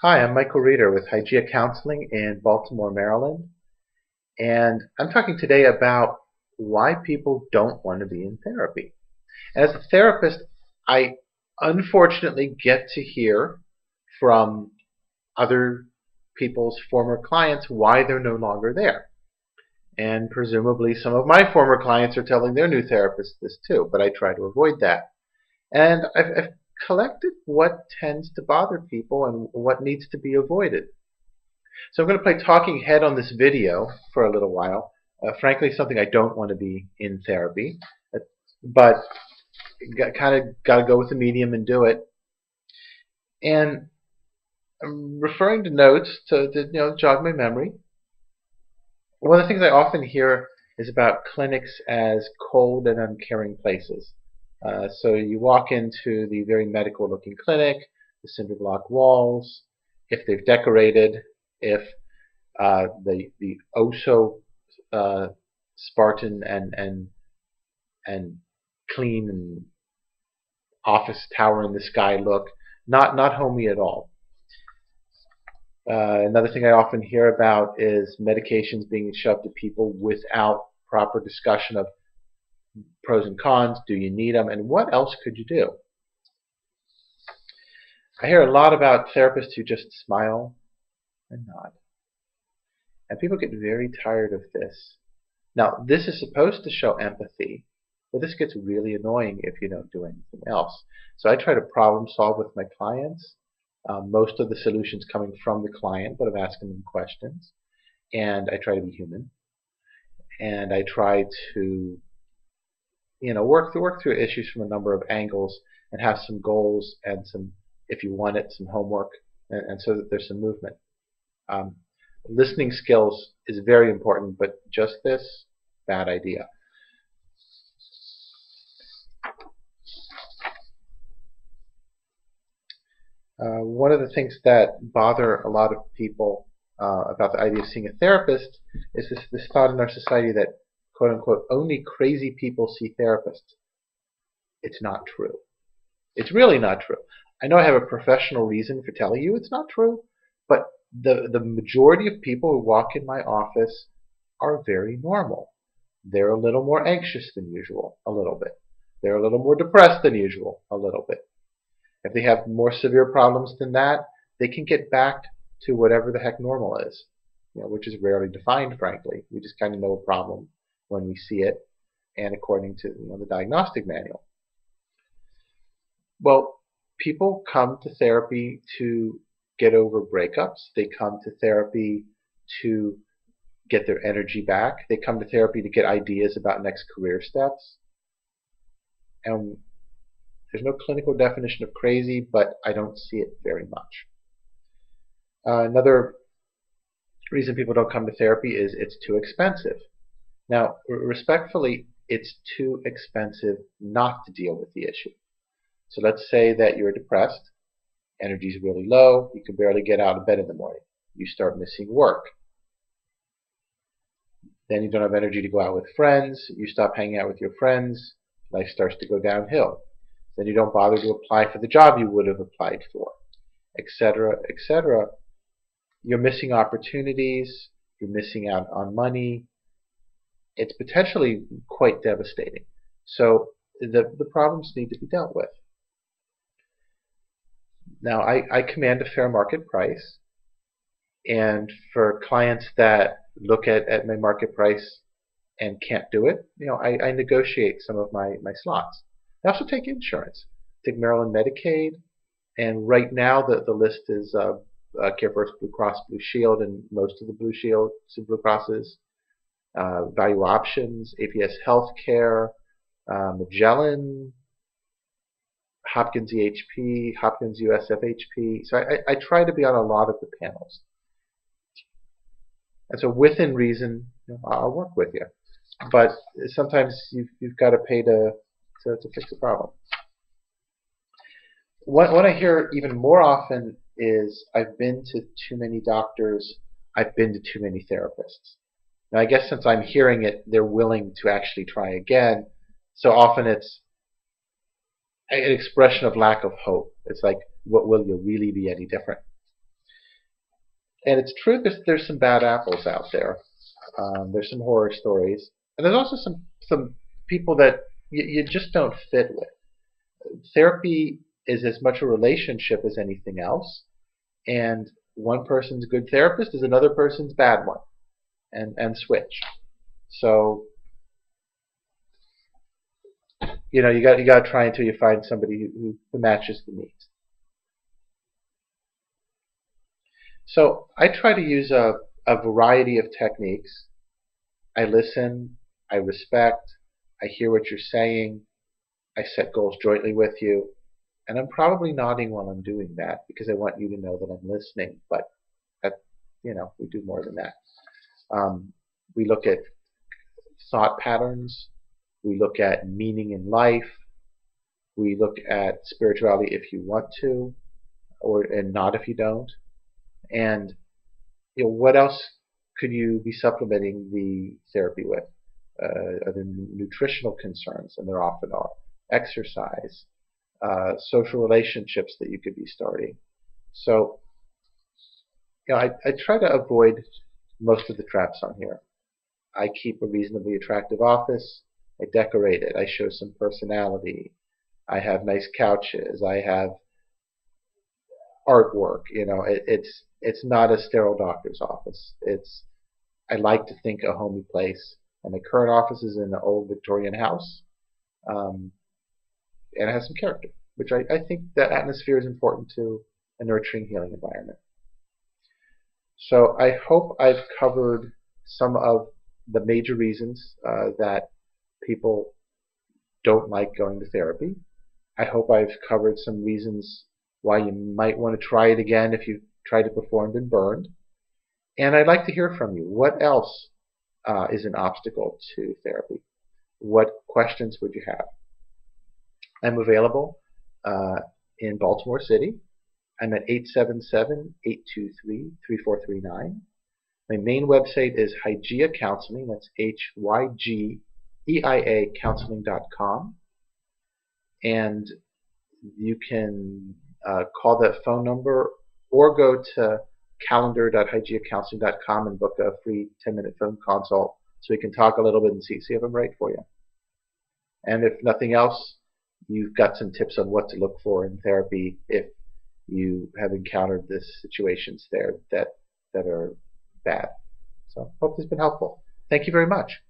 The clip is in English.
Hi, I'm Michael Reeder with Hygeia Counseling in Baltimore, Maryland, and I'm talking today about why people don't want to be in therapy. As a therapist, I unfortunately get to hear from other people's former clients why they're no longer there. And presumably some of my former clients are telling their new therapists this too, but I try to avoid that. And I've collected what tends to bother people and what needs to be avoided. So I'm going to play talking head on this video for a little while. Frankly, something I don't want to be in therapy, but kind of got to go with the medium and do it. And I'm referring to notes to jog my memory. One of the things I often hear is about clinics as cold and uncaring places. So you walk into the very medical-looking clinic, the cinder block walls, if they've decorated, if the oh so Spartan and clean and office tower in the sky look, not homey at all. Another thing I often hear about is medications being shoved to people without proper discussion of pros and cons. Do you need them, and what else could you do? I hear a lot about therapists who just smile and nod, and people get very tired of this. Now, this is supposed to show empathy, but this gets really annoying if you don't do anything else. So I try to problem solve with my clients. Most of the solutions coming from the client, but I'm asking them questions. And I try to be human. And I try to, work through issues from a number of angles and have some goals and some, if you want it, some homework, and so that there's some movement. Um, Listening skills is very important, but just this, bad idea. One of the things that bother a lot of people about the idea of seeing a therapist is this thought in our society that, quote unquote, only crazy people see therapists. It's not true. It's really not true. I know I have a professional reason for telling you it's not true, but the majority of people who walk in my office are very normal. They're a little more anxious than usual, a little bit. They're a little more depressed than usual, a little bit. If they have more severe problems than that, they can get back to whatever the heck normal is, which is rarely defined, frankly. We just kind of know a problem when we see it, and according to the diagnostic manual. Well, people come to therapy to get over breakups. They come to therapy to get their energy back. They come to therapy to get ideas about next career steps. And there's no clinical definition of crazy, but I don't see it very much. Another reason people don't come to therapy is it's too expensive. Now, respectfully, it's too expensive not to deal with the issue. So let's say that you're depressed, energy's really low, you can barely get out of bed in the morning. You start missing work. Then you don't have energy to go out with friends, you stop hanging out with your friends, life starts to go downhill. Then you don't bother to apply for the job you would have applied for, etc., etc. You're missing opportunities, you're missing out on money. It's potentially quite devastating. So the problems need to be dealt with. Now, I command a fair market price, and for clients that look at my market price and can't do it, I negotiate some of my slots. I also take insurance. I take Maryland Medicaid, and right now the list is CareFirst, Blue Cross, Blue Shield, and most of the Blue Shields and Blue Crosses, Value Options, APS Healthcare, Magellan, Hopkins EHP, Hopkins USFHP. So I try to be on a lot of the panels. And so within reason, I'll work with you. But sometimes you've got to pay to fix the problem. What I hear even more often is, I've been to too many doctors, I've been to too many therapists. Now, I guess since I'm hearing it, they're willing to actually try again. So often it's an expression of lack of hope. It's like, what will you really be any different? And it's true there's some bad apples out there. There's some horror stories, and there's also some people that you just don't fit with. Therapy is as much a relationship as anything else, and one person's good therapist is another person's bad one, and switch. So you got to try until you find somebody who matches the needs. So I try to use a variety of techniques. I listen, I respect, I hear what you're saying, I set goals jointly with you, and I'm probably nodding while I'm doing that because I want you to know that I'm listening. But that, we do more than that. We look at thought patterns. We look at meaning in life. We look at spirituality if you want to, and not if you don't. And what else could you be supplementing the therapy with? Other nutritional concerns, and there often are. Exercise, social relationships that you could be starting. So, I try to avoid most of the traps on here. I keep a reasonably attractive office. I decorate it. I show some personality. I have nice couches. I have artwork. It's not a sterile doctor's office. I like to think a homey place. And my current office is in an old Victorian house, and it has some character, which I think that atmosphere is important to a nurturing, healing environment. So I hope I've covered some of the major reasons that people don't like going to therapy. I hope I've covered some reasons why you might want to try it again if you've tried it before and been burned. And I'd like to hear from you. What else is an obstacle to therapy? What questions would you have? I'm available in Baltimore City. I'm at 877-823-3439. My main website is Hygeia Counseling. That's HYGEIA counseling.com. And you can call that phone number or go to calendar.hygeiacounseling.com and book a free 10-minute phone consult so we can talk a little bit and see if I'm right for you. And if nothing else, you've got some tips on what to look for in therapy if you have encountered these situations there that are bad. So hope this has been helpful. Thank you very much.